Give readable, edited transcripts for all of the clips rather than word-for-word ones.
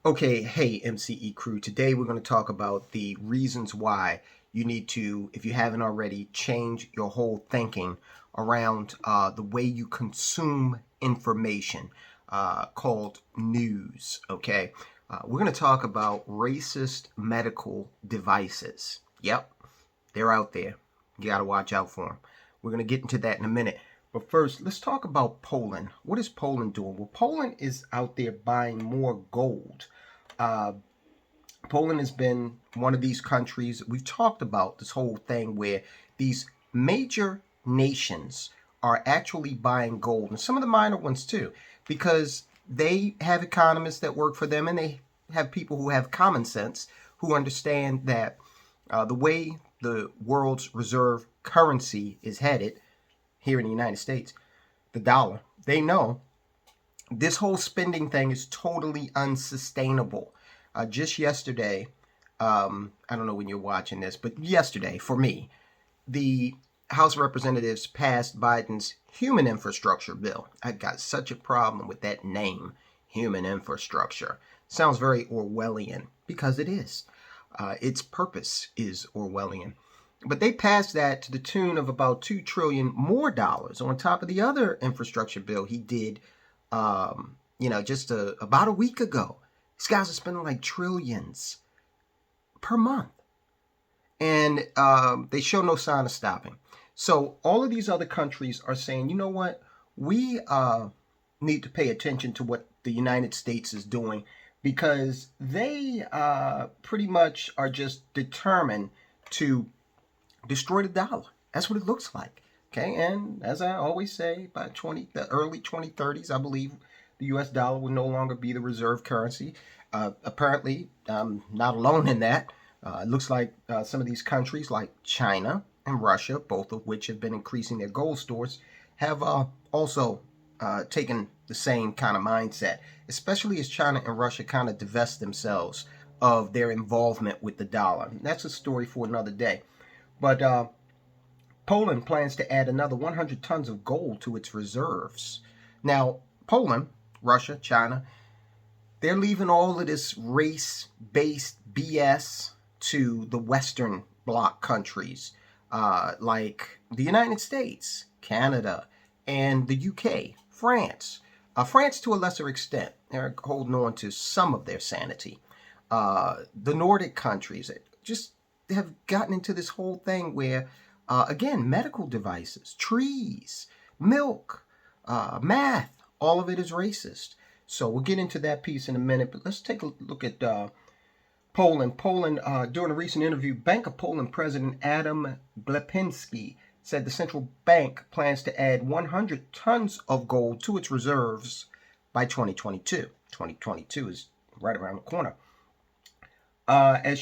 Okay, hey MCE crew. Today we're going to talk about the reasons why you need to, if you haven't already, change your whole thinking around the way you consume information called news. Okay, we're going to talk about racist medical devices. Yep, they're out there. You got to watch out for them. We're going to get into that in a minute. But first, let's talk about Poland. What is Poland doing? Well, Poland is out there buying more gold. Uh, Poland has been one of these countries. We've talked about this whole thing where these major nations are actually buying gold, and some of the minor ones too, because they have economists that work for them, and they have people who have common sense who understand that the way the world's reserve currency is headed here in the United States, the dollar, they know this whole spending thing is totally unsustainable. Just yesterday, I don't know when you're watching this, but yesterday, for me, the House of Representatives passed Biden's human infrastructure bill. I got such a problem with that name, human infrastructure. Sounds very Orwellian because it is. Its purpose is Orwellian. But they passed that to the tune of about $2 trillion more dollars on top of the other infrastructure bill he did, just about a week ago. These guys are spending like trillions per month, and they show no sign of stopping. So all of these other countries are saying, you know what, we need to pay attention to what the United States is doing because they pretty much are just determined to destroy the dollar. That's what it looks like. Okay, and as I always say, by the early 2030s, I believe the U.S. dollar will no longer be the reserve currency. Apparently, not alone in that. It looks like some of these countries, like China and Russia, both of which have been increasing their gold stores, have also taken the same kind of mindset, especially as China and Russia kind of divest themselves of their involvement with the dollar. That's a story for another day. But Poland plans to add another 100 tons of gold to its reserves. Now, Poland, Russia, China, they're leaving all of this race-based BS to the Western Bloc countries like the United States, Canada, and the UK, France. France, to a lesser extent, they're holding on to some of their sanity. The Nordic countries just have gotten into this whole thing where, again, medical devices, trees, milk, math, all of it is racist. So we'll get into that piece in a minute, but let's take a look at Poland. Poland, during a recent interview, Bank of Poland President Adam Glepinski said the central bank plans to add 100 tons of gold to its reserves by 2022. 2022 is right around the corner. As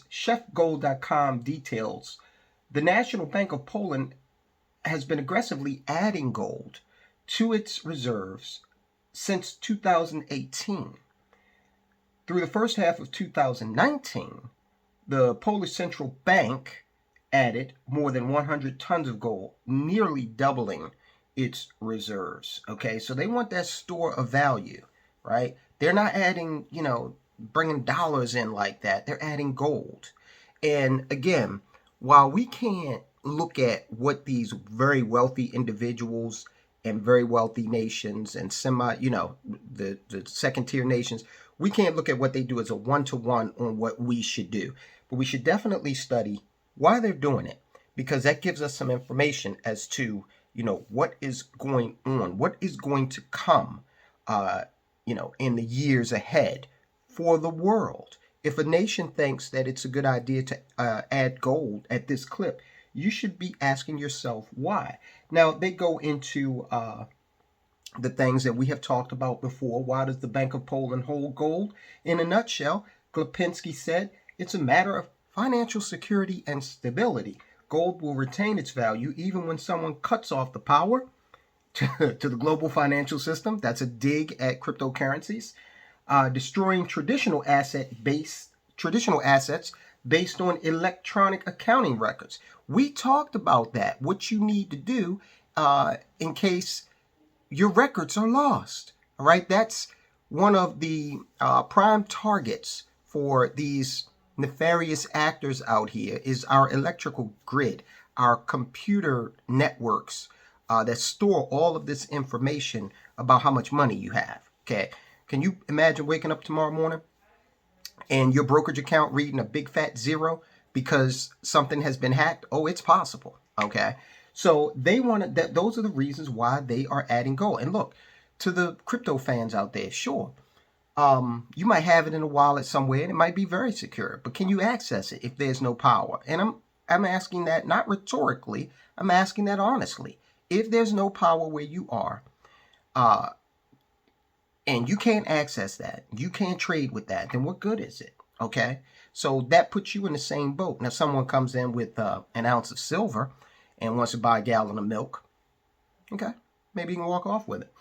chefgold.com details, the National Bank of Poland has been aggressively adding gold to its reserves since 2018. Through the first half of 2019, the Polish Central Bank added more than 100 tons of gold, nearly doubling its reserves. Okay, so they want that store of value, right? They're not adding, bringing dollars in like that. They're adding gold. And again, while we can't look at what these very wealthy individuals and very wealthy nations and the second tier nations, we can't look at what they do as a one-to-one on what we should do. But we should definitely study why they're doing it, because that gives us some information as to, what is going on, what is going to come, in the years ahead for the world. If a nation thinks that it's a good idea to add gold at this clip, you should be asking yourself why. Now, they go into the things that we have talked about before. Why does the Bank of Poland hold gold? In a nutshell, Glepinski said it's a matter of financial security and stability. Gold will retain its value even when someone cuts off the power to the global financial system. That's a dig at cryptocurrencies. Destroying traditional assets based on electronic accounting records. We talked about that, what you need to do in case your records are lost. All right, that's one of the prime targets for these nefarious actors out here is our electrical grid, our computer networks that store all of this information about how much money you have. Okay. Can you imagine waking up tomorrow morning and your brokerage account reading a big fat zero because something has been hacked? Oh, it's possible. Okay. So they want that. Those are the reasons why they are adding gold. And look, to the crypto fans out there, sure, you might have it in a wallet somewhere and it might be very secure, but can you access it if there's no power? And I'm asking that not rhetorically, I'm asking that honestly. If there's no power where you are, and you can't access that, you can't trade with that, then what good is it? Okay, so that puts you in the same boat. Now, someone comes in with an ounce of silver and wants to buy a gallon of milk. Okay, maybe you can walk off with it.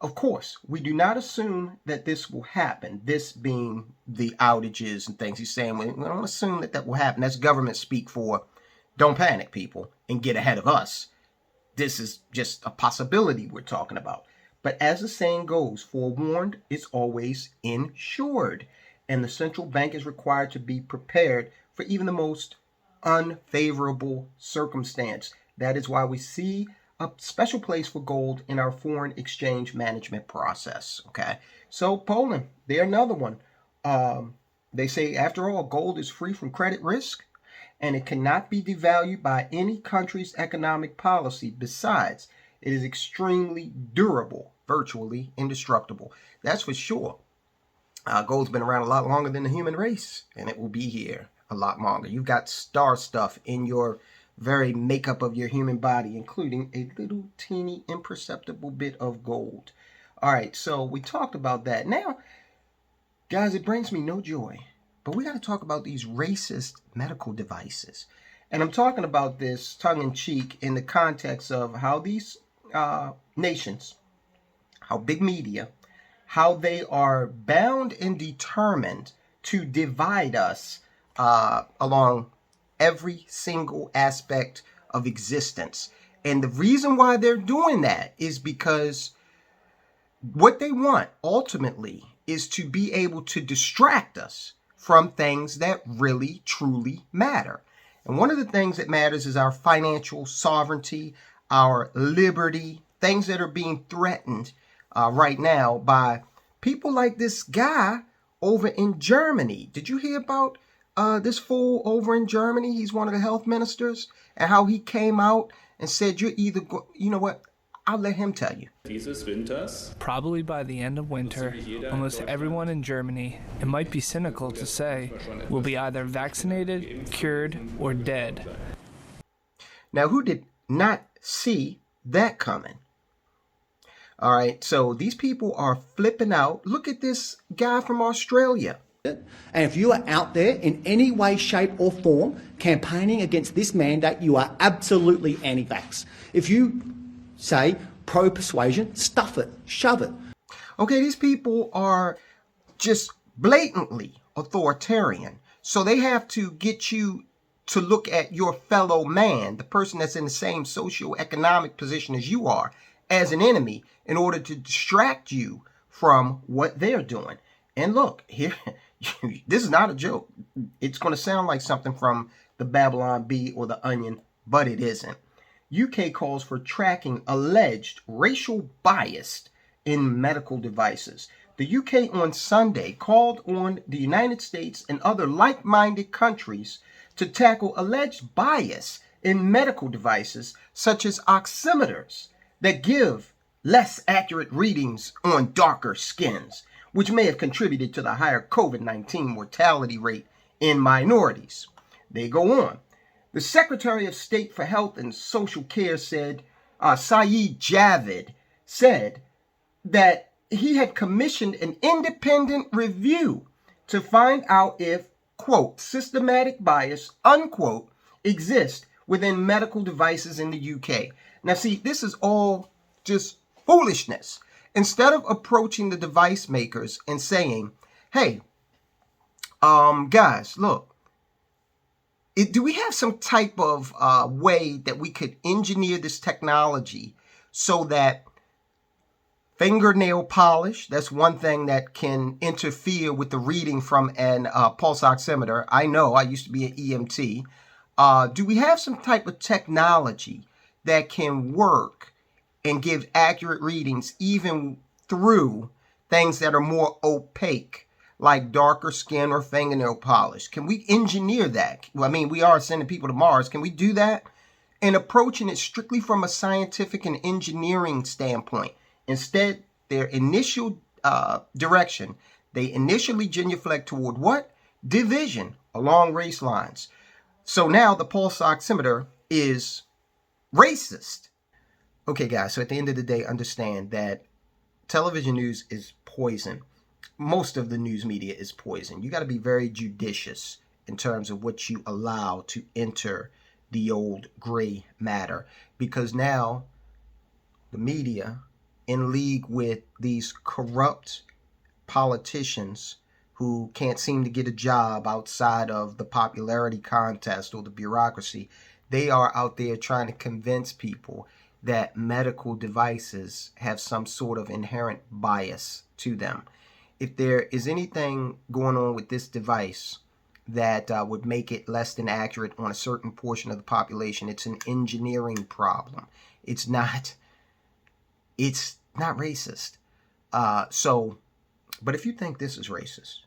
Of course, we do not assume that this will happen, this being the outages and things. He's saying we don't assume that that will happen. That's government speak for don't panic, people, and get ahead of us. This is just a possibility we're talking about. But as the saying goes, forewarned is always insured. And the central bank is required to be prepared for even the most unfavorable circumstance. That is why we see a special place for gold in our foreign exchange management process. Okay, so Poland, they're another one. They say, after all, gold is free from credit risk and it cannot be devalued by any country's economic policy. Besides, it is extremely durable, virtually indestructible. That's for sure. Gold's been around a lot longer than the human race, and it will be here a lot longer. You've got star stuff in your very makeup of your human body, including a little teeny imperceptible bit of gold. All right, so we talked about that. Now, guys, it brings me no joy, but we got to talk about these racist medical devices. And I'm talking about this tongue-in-cheek in the context of how these nations, how big media, how they are bound and determined to divide us along every single aspect of existence. And the reason why they're doing that is because what they want ultimately is to be able to distract us from things that really, truly matter. And one of the things that matters is our financial sovereignty, our liberty, things that are being threatened right now by people like this guy over in Germany. Did you hear about this fool over in Germany? He's one of the health ministers, and how he came out and said, you're either, you know what? I'll let him tell you. Probably by the end of winter, almost everyone in Germany, it might be cynical to say, will be either vaccinated, cured, or dead. Now, who did not see that coming? All right, so these people are flipping out. Look at this guy from Australia. And if you are out there in any way, shape or form campaigning against this mandate, you are absolutely anti-vax. If you say pro-persuasion, stuff it, shove it. Okay, these people are just blatantly authoritarian. So they have to get you to look at your fellow man, the person that's in the same socioeconomic position as you are, as an enemy in order to distract you from what they're doing. And look, here, this is not a joke. It's going to sound like something from the Babylon Bee or the Onion, but it isn't. UK calls for tracking alleged racial bias in medical devices. The UK on Sunday called on the United States and other like-minded countries to tackle alleged bias in medical devices such as oximeters that give less accurate readings on darker skins, which may have contributed to the higher COVID-19 mortality rate in minorities. They go on. The Secretary of State for Health and Social Care said, Saeed Javid, said that he had commissioned an independent review to find out if, quote, systematic bias, unquote, exists within medical devices in the UK. Now, see, this is all just foolishness. Instead of approaching the device makers and saying, hey, guys, look, do we have some type of way that we could engineer this technology so that Fingernail polish, that's one thing that can interfere with the reading from an pulse oximeter. I know, I used to be an EMT. Do we have some type of technology that can work and give accurate readings even through things that are more opaque, like darker skin or fingernail polish? Can we engineer that? Well, I mean, we are sending people to Mars. Can we do that? And approaching it strictly from a scientific and engineering standpoint. Instead, their initial direction, they initially genuflect toward what? Division along race lines. So now the pulse oximeter is racist. Okay, guys, so at the end of the day, understand that television news is poison. Most of the news media is poison. You got to be very judicious in terms of what you allow to enter the old gray matter, because now the media, in league with these corrupt politicians who can't seem to get a job outside of the popularity contest or the bureaucracy, they are out there trying to convince people that medical devices have some sort of inherent bias to them. If there is anything going on with this device that would make it less than accurate on a certain portion of the population, it's an engineering problem. It's not racist. But if you think this is racist,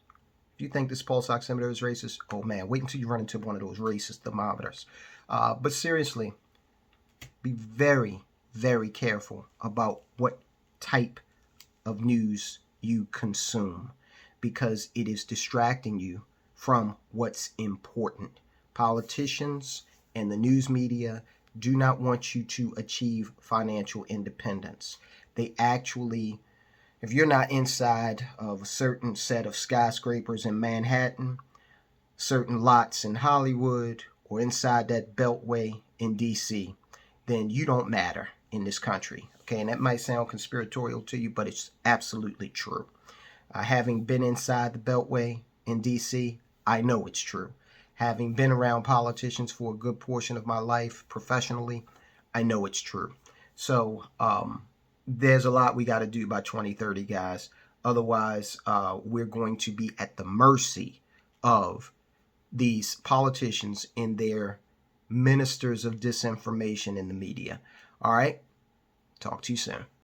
if you think this pulse oximeter is racist, oh man, wait until you run into one of those racist thermometers. But seriously, be very, very careful about what type of news you consume, because it is distracting you from what's important. Politicians and the news media do not want you to achieve financial independence. They actually, if you're not inside of a certain set of skyscrapers in Manhattan, certain lots in Hollywood, or inside that beltway in DC, then you don't matter in this country. Okay, and that might sound conspiratorial to you, but it's absolutely true. Having been inside the beltway in DC, I know it's true. Having been around politicians for a good portion of my life professionally, I know it's true. So there's a lot we got to do by 2030, guys. Otherwise, we're going to be at the mercy of these politicians and their ministers of disinformation in the media. All right? Talk to you soon.